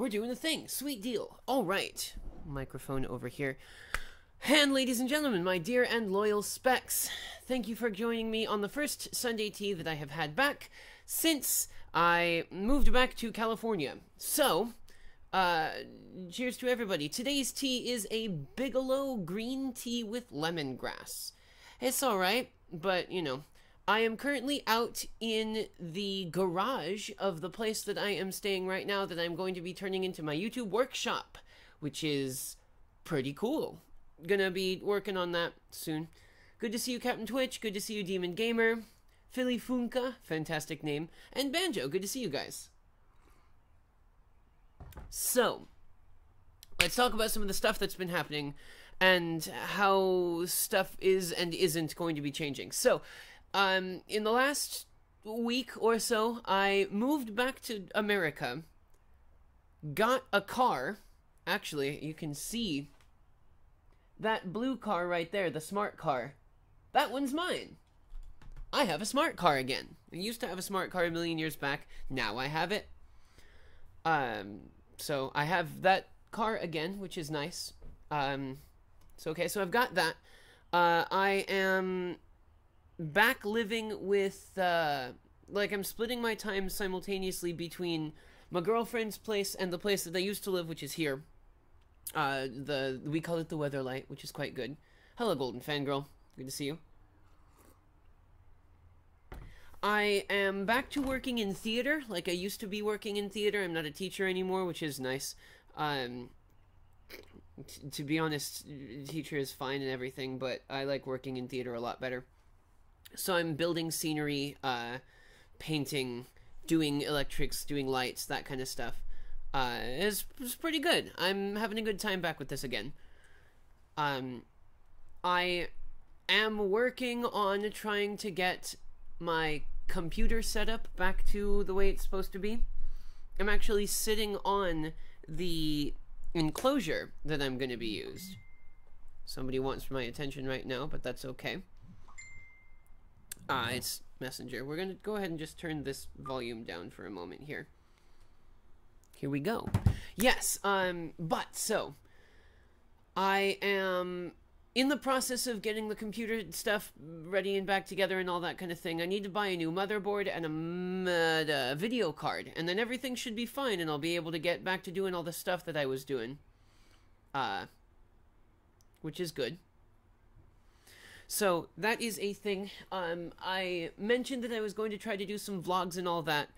We're doing the thing. Sweet deal. All right. Microphone over here. And ladies and gentlemen, my dear and loyal specs, thank you for joining me on the first Sunday tea that I have had back since I moved back to California. So, cheers to everybody. Today's tea is a Bigelow green tea with lemongrass. It's alright, but, you know, I am currently out in the garage of the place that I am staying right now that I'm going to be turning into my YouTube workshop, which is pretty cool. Gonna be working on that soon. Good to see you, Captain Twitch. Good to see you, Demon Gamer. Philly Funka, fantastic name. And Banjo, good to see you guys. So, let's talk about some of the stuff that's been happening and how stuff is and isn't going to be changing. So, in the last week or so, I moved back to America, got a car. Actually, you can see that blue car right there, the smart car. That one's mine. I have a smart car again. I used to have a smart car a million years back. Now I have it. So I have that car again, which is nice. So okay, so I've got that. I am back living with, like, I'm splitting my time simultaneously between my girlfriend's place and the place that I used to live, which is here. We call it the Weatherlight, which is quite good. Hello, Golden Fangirl. Good to see you. I am back to working in theater, like I used to be working in theater. I'm not a teacher anymore, which is nice. To be honest, teacher is fine and everything, but I like working in theater a lot better. So I'm building scenery, painting, doing electrics, doing lights, that kind of stuff. It's pretty good. I'm having a good time back with this again. I am working on trying to get my computer setup back to the way it's supposed to be. I'm actually sitting on the enclosure that I'm going to be used. Somebody wants my attention right now, but that's okay. It's Messenger. We're going to go ahead and just turn this volume down for a moment here. Here we go. Yes, so, I am in the process of getting the computer stuff ready and back together and all that kind of thing. I need to buy a new motherboard and a video card, and then everything should be fine, and I'll be able to get back to doing all the stuff that I was doing. Which is good. So, that is a thing. I mentioned that I was going to try to do some vlogs and all that,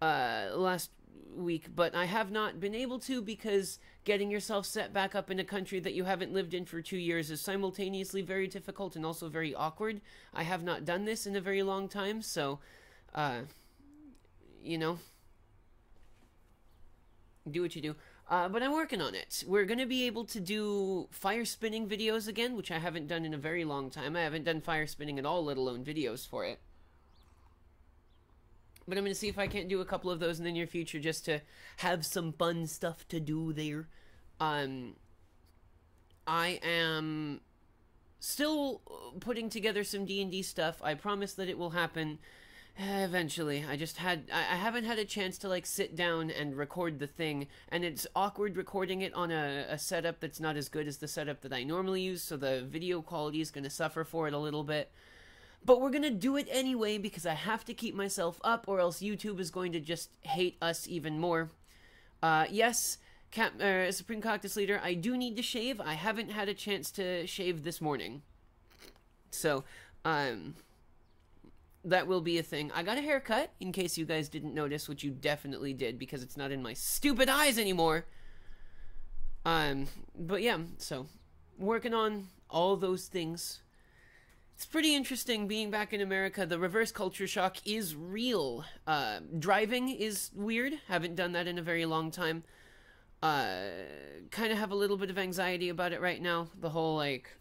last week, but I have not been able to because getting yourself set back up in a country that you haven't lived in for 2 years is simultaneously very difficult and also very awkward. I have not done this in a very long time, so, you know, do what you do. But I'm working on it. We're going to be able to do fire spinning videos again, which I haven't done in a very long time. I haven't done fire spinning at all, let alone videos for it. But I'm going to see if I can't do a couple of those in the near future just to have some fun stuff to do there. I am still putting together some D&D stuff. I promise that it will happen eventually. I haven't had a chance to, like, sit down and record the thing. And it's awkward recording it on a setup that's not as good as the setup that I normally use. So the video quality is going to suffer for it a little bit. But we're going to do it anyway because I have to keep myself up or else YouTube is going to just hate us even more. Yes, Supreme Cactus Leader, I do need to shave. I haven't had a chance to shave this morning. So, that will be a thing. I got a haircut, in case you guys didn't notice, which you definitely did because it's not in my stupid eyes anymore. But yeah, so, working on all those things. It's pretty interesting being back in America. The reverse culture shock is real. Driving is weird. Haven't done that in a very long time. Kind of have a little bit of anxiety about it right now. The whole, like,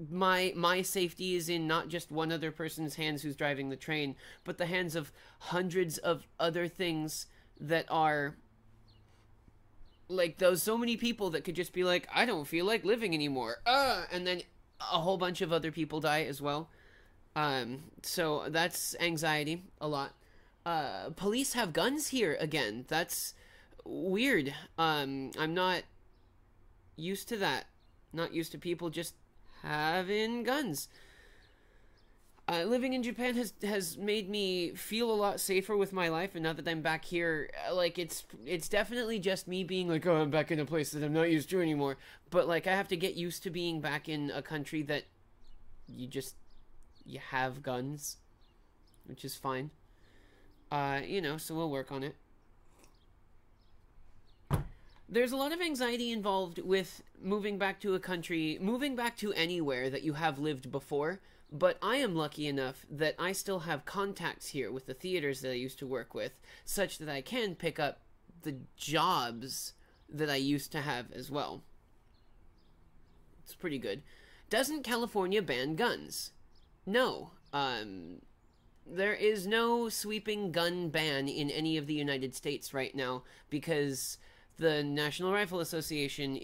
my safety is in not just one other person's hands who's driving the train, but the hands of hundreds of other things that are, like, those so many people that could just be like, I don't feel like living anymore. And then a whole bunch of other people die as well. So that's anxiety a lot. Police have guns here again. That's weird. I'm not used to that. Not used to people just having guns. Living in Japan has made me feel a lot safer with my life, and now that I'm back here, like it's definitely just me being like, oh, I'm back in a place that I'm not used to anymore. But like, I have to get used to being back in a country that you have guns, which is fine. So we'll work on it. There's a lot of anxiety involved with moving back to a country, moving back to anywhere that you have lived before. But I am lucky enough that I still have contacts here with the theaters that I used to work with, such that I can pick up the jobs that I used to have as well. It's pretty good. Doesn't California ban guns? No. There is no sweeping gun ban in any of the United States right now because the National Rifle Association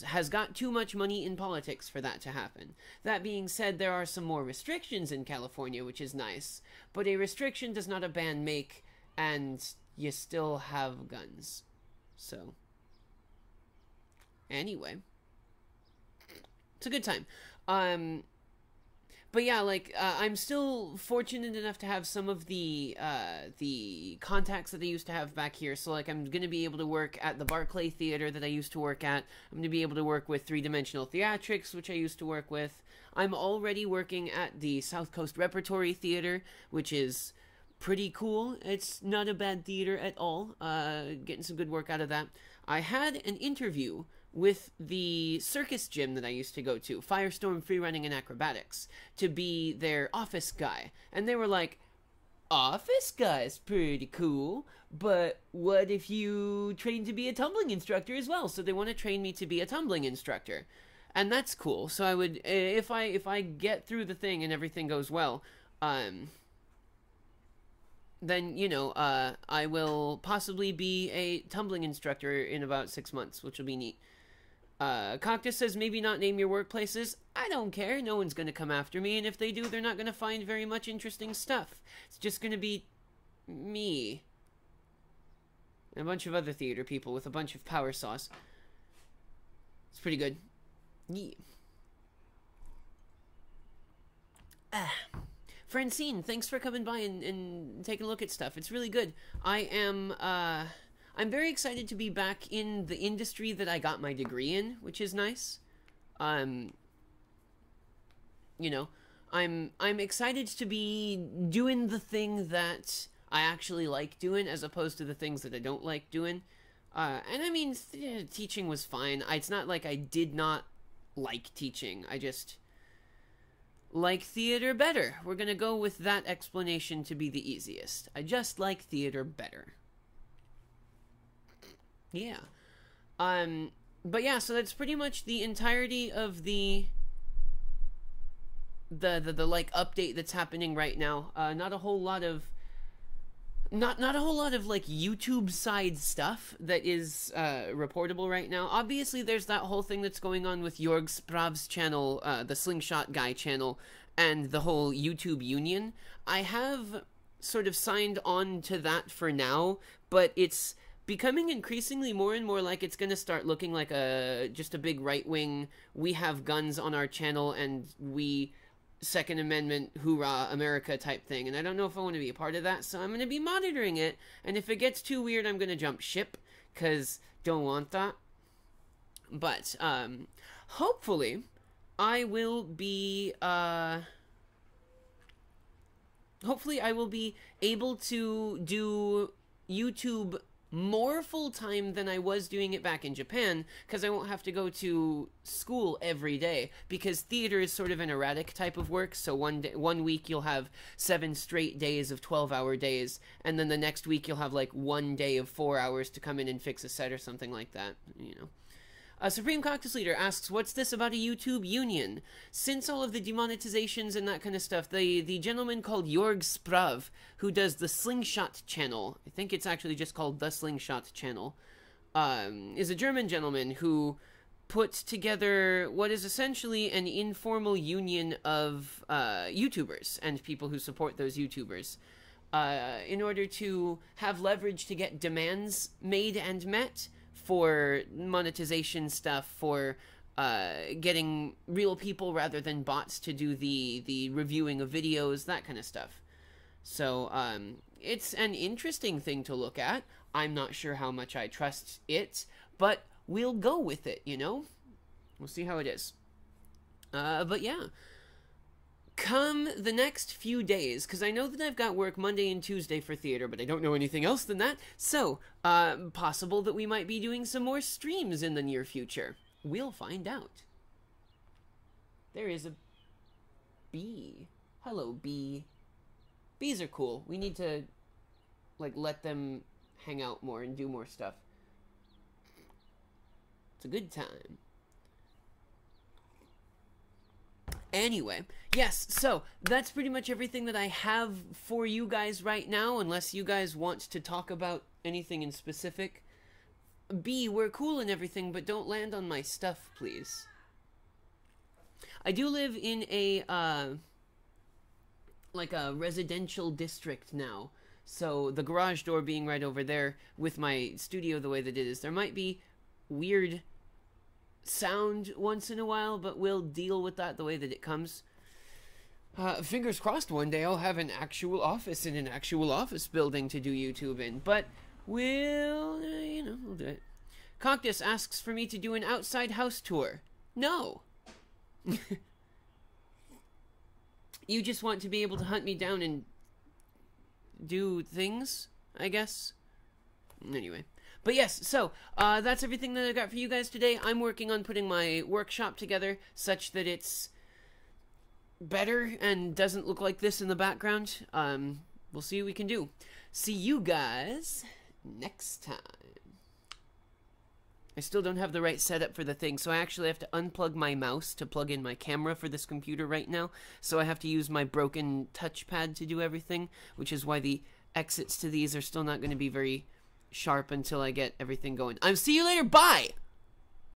has got too much money in politics for that to happen. That being said, there are some more restrictions in California, which is nice, but a restriction does not a ban make, and you still have guns. So, anyway, it's a good time. But yeah, like, I'm still fortunate enough to have some of the contacts that I used to have back here. So, like, I'm going to be able to work at the Barclay Theater that I used to work at. I'm going to be able to work with 3-Dimensional Theatrics, which I used to work with. I'm already working at the South Coast Repertory Theater, which is pretty cool. It's not a bad theater at all. Getting some good work out of that. I had an interview with the circus gym that I used to go to, Firestorm Freerunning and Acrobatics, to be their office guy. And they were like, office guy's pretty cool, but what if you train to be a tumbling instructor as well? So they want to train me to be a tumbling instructor. And that's cool. So I would, if I get through the thing and everything goes well, then, I will possibly be a tumbling instructor in about 6 months, which will be neat. Cactus says maybe not name your workplaces. I don't care. No one's going to come after me, and if they do, they're not going to find very much interesting stuff. It's just going to be me. And a bunch of other theater people with a bunch of power sauce. It's pretty good. Yeah. Francine, thanks for coming by and taking a look at stuff. It's really good. I'm very excited to be back in the industry that I got my degree in, which is nice. I'm excited to be doing the thing that I actually like doing, as opposed to the things that I don't like doing. And I mean, teaching was fine. It's not like I did not like teaching. I just like theater better. We're gonna go with that explanation to be the easiest. I just like theater better. Yeah. But yeah, so that's pretty much the entirety of the like update that's happening right now. Not a whole lot of like YouTube side stuff that is reportable right now. Obviously there's that whole thing that's going on with Jorg Sprav's channel, the Slingshot Guy channel, and the whole YouTube union. I have sort of signed on to that for now, but it's becoming increasingly more and more like it's going to start looking like just a big right-wing, we have guns on our channel and we Second Amendment, hoorah, America type thing. And I don't know if I want to be a part of that, so I'm going to be monitoring it. And if it gets too weird, I'm going to jump ship, because don't want that. But, hopefully, I will be, able to do YouTube more full-time than I was doing it back in Japan, because I won't have to go to school every day, because theater is sort of an erratic type of work. So one week you'll have 7 straight days of 12-hour days, and then the next week you'll have like 1 day of 4 hours to come in and fix a set or something like that, Supreme Cactus Leader asks, what's this about a YouTube union? Since all of the demonetizations and that kind of stuff, the gentleman called Jorg Sprav, who does the Slingshot channel, I think it's actually just called the Slingshot channel, is a German gentleman who put together what is essentially an informal union of YouTubers and people who support those YouTubers. in order to have leverage to get demands made and met for monetization stuff, for getting real people rather than bots to do the reviewing of videos, that kind of stuff. So it's an interesting thing to look at. I'm not sure how much I trust it, but we'll go with it, you know? We'll see how it is. But yeah, come the next few days, because I know that I've got work Monday and Tuesday for theater, but I don't know anything else than that, so possible that we might be doing some more streams in the near future. We'll find out. There is a bee. Hello, bee. Bees are cool. We need to, like, let them hang out more and do more stuff. It's a good time. Anyway, yes, so that's pretty much everything that I have for you guys right now, unless you guys want to talk about anything in specific. B, we're cool and everything, but don't land on my stuff, please. I do live in a, like a residential district now, so the garage door being right over there with my studio the way that it is, there might be weird sound once in a while, but we'll deal with that the way that it comes. Fingers crossed one day I'll have an actual office in an actual office building to do YouTube in, but we'll, you know, we'll do it. Cactus asks for me to do an outside house tour. No. You just want to be able to hunt me down and do things, I guess. Anyway. But yes, so, that's everything that I got for you guys today. I'm working on putting my workshop together such that it's better and doesn't look like this in the background. We'll see what we can do. See you guys next time. I still don't have the right setup for the thing, so I actually have to unplug my mouse to plug in my camera for this computer right now. So I have to use my broken touchpad to do everything, which is why the exits to these are still not going to be very sharp until I get everything going. I'll see you later. Bye!